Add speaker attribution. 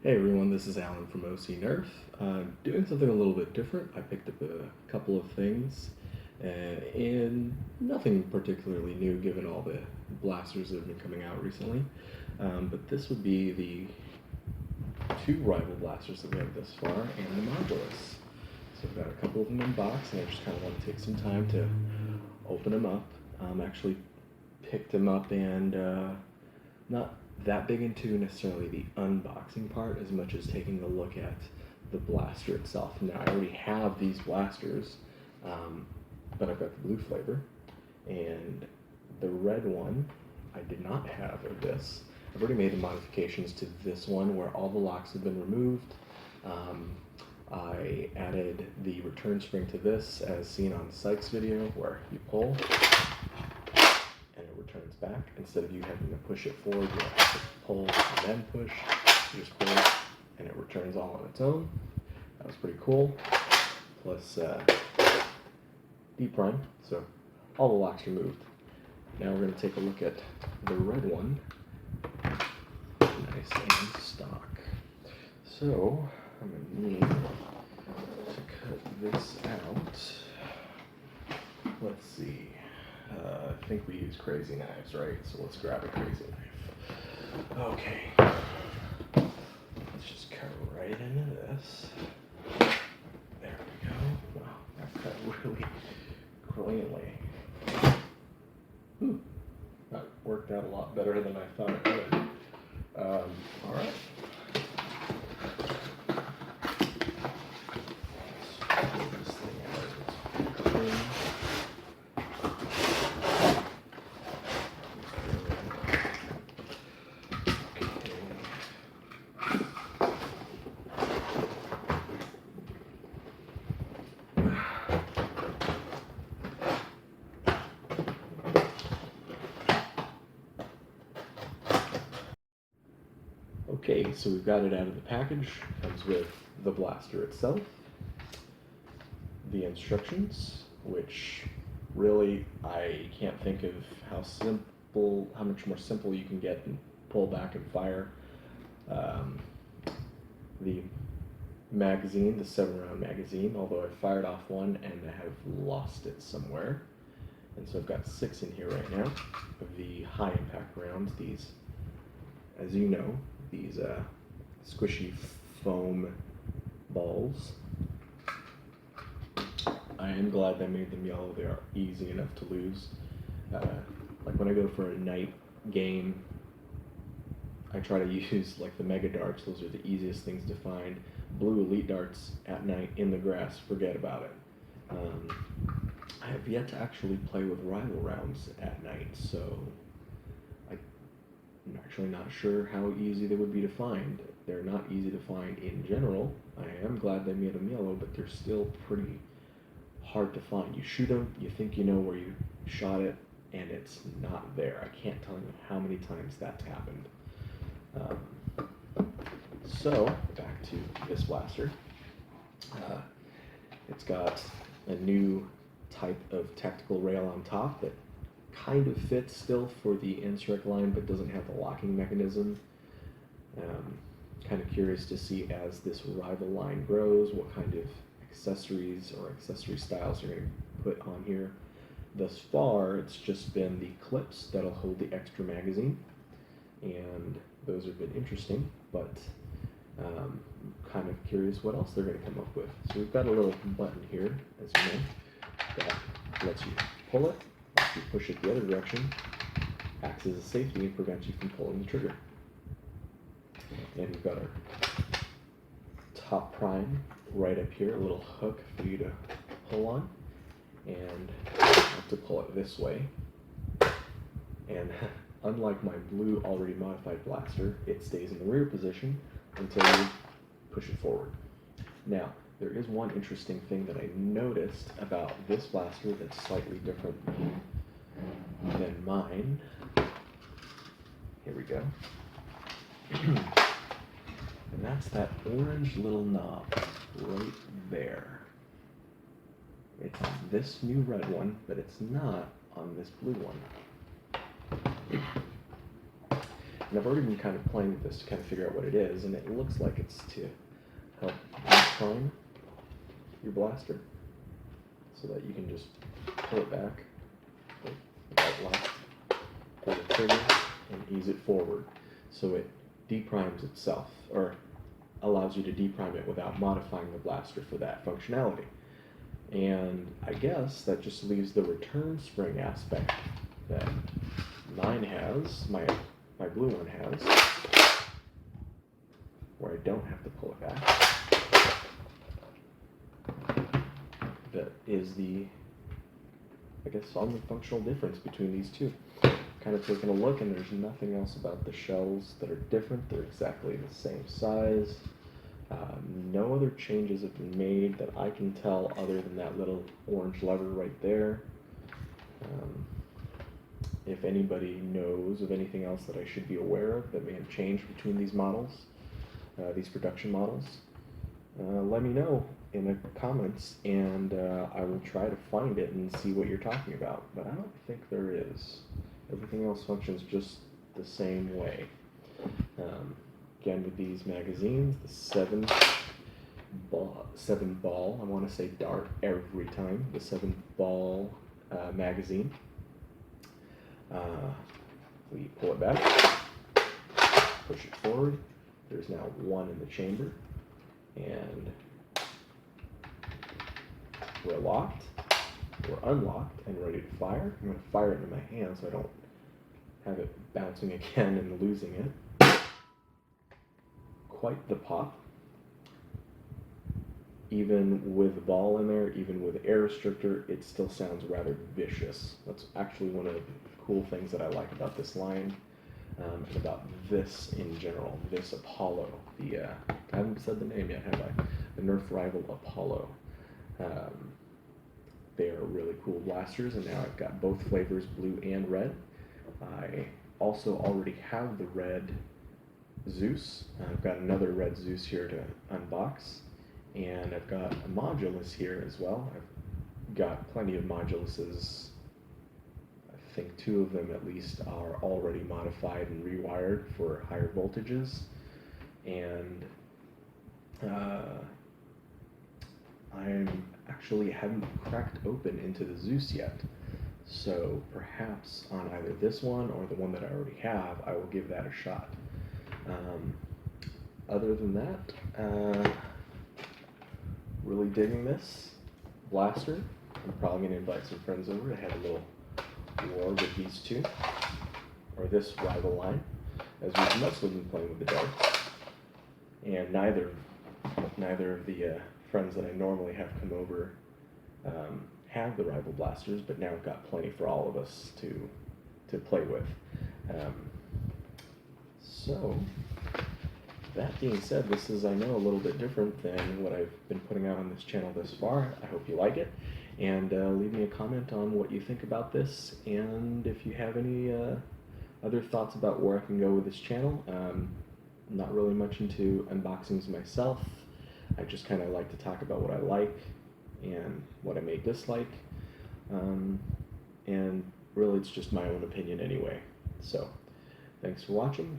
Speaker 1: Hey everyone, this is Alan from OC Nerf. Doing something a little bit different. I picked up a couple of things, and nothing particularly new given all the blasters that have been coming out recently. But this would be the two rival blasters that we have thus far, and the modulus. So I've got a couple of them unboxed, and I just kind of want to take some time to open them up. Actually picked them up and not that big into necessarily the unboxing part as much as taking a look at the blaster itself. Now I already have these blasters, but I've got the blue flavor, and the red one I did not have of this. I've already made the modifications to this one where all the locks have been removed. I added the return spring to this as seen on Sykes' video where you pull and it returns back. Instead of you having to push it forward, you have to pull and then push. You just pull and it returns all on its own. That was pretty cool. Plus D-prime, so all the locks removed. Now we're going to take a look at the red one. Nice and stock. So I'm going to need to cut this out. Let's see. I think we use crazy knives, right? So let's grab a crazy knife. Okay. Let's just cut right into this. There we go. Wow, that cut really brilliantly. That worked out a lot better than I thought it would. All right. Let's pull this thing out. It's pretty clean. Okay, so we've got it out of the package. Comes with the blaster itself, the instructions, which really I can't think of how much more simple you can get and pull back and fire. The magazine, the 7-round magazine, although I fired off one and I have lost it somewhere. And so I've got 6 in here right now of the high impact rounds. These, as you know, these squishy foam balls. I am glad they made them yellow. They are easy enough to lose. Like when I go for a night game, I try to use like the mega darts. Those are the easiest things to find. Blue elite darts at night in the grass, forget about it. I have yet to actually play with rival rounds at night, so I'm actually not sure how easy they would be to find. They're not easy to find in general. I am glad they made them yellow, but they're still pretty hard to find. You shoot them, you think you know where you shot it, and it's not there. I can't tell you how many times that's happened. So, back to this blaster. It's got a new type of tactical rail on top that kind of fits still for the Insurrect line, but doesn't have the locking mechanism. Kind of curious to see as this rival line grows what kind of accessories or accessory styles are going to put on here. Thus far, it's just been the clips that'll hold the extra magazine, and those have been interesting, but kind of curious what else they're going to come up with. So we've got a little button here, as you know, that lets you pull it. If you push it the other direction, acts as a safety and prevents you from pulling the trigger. And we've got our top prime right up here, a little hook for you to pull on, and I have to pull it this way. And unlike my blue already modified blaster, it stays in the rear position until you push it forward. Now, there is one interesting thing that I noticed about this blaster that's slightly different than mine. Here we go. And that's that orange little knob right there. It's on this new red one, but it's not on this blue one. And I've already been kind of playing with this to kind of figure out what it is, and it looks like it's to help prime your blaster so that you can just pull it back without left, pull the trigger, and ease it forward. So it deprimes itself, or allows you to deprime it without modifying the blaster for that functionality. And I guess that just leaves the return spring aspect that mine has, my blue one has, where I don't have to pull it back. That is the, I guess, only functional difference between these two. Kind of taking a look, and there's nothing else about the shells that are different. They're exactly the same size. No other changes have been made that I can tell other than that little orange lever right there. If anybody knows of anything else that I should be aware of that may have changed between these models, these production models, let me know in the comments, and I will try to find it and see what you're talking about. But I don't think there is. Everything else functions just the same way. Again, with these magazines, the 7 ball, I want to say dart every time, the 7 ball magazine. We pull it back, push it forward. There's now 1 in the chamber, and we're locked, we're unlocked, and ready to fire. I'm going to fire it in my hand so I don't have it bouncing again and losing it. Quite the pop. Even with the ball in there, even with air restrictor, it still sounds rather vicious. That's actually one of the cool things that I like about this line, and about this in general, this Apollo. I haven't said the name yet, have I? The Nerf rival Apollo. They are really cool blasters, and now I've got both flavors, blue and red. I also already have the red Zeus. I've got another red Zeus here to unbox, and I've got a modulus here as well. I've got plenty of moduluses. I think 2 of them at least are already modified and rewired for higher voltages, and I actually haven't cracked open into the Zeus yet. So perhaps on either this one or the one that I already have, I will give that a shot. Other than that, really digging this blaster. I'm probably going to invite some friends over to have a little war with these two, or this rival line, as we've mostly been playing with the darts. And neither of the friends that I normally have come over have the rival blasters, but now I've got plenty for all of us to play with. So that being said, this is, I know, a little bit different than what I've been putting out on this channel thus far. I hope you like it, and leave me a comment on what you think about this, and if you have any other thoughts about where I can go with this channel. Not really much into unboxings myself. I just kind of like to talk about what I like and what I may dislike, and really it's just my own opinion anyway. So thanks for watching.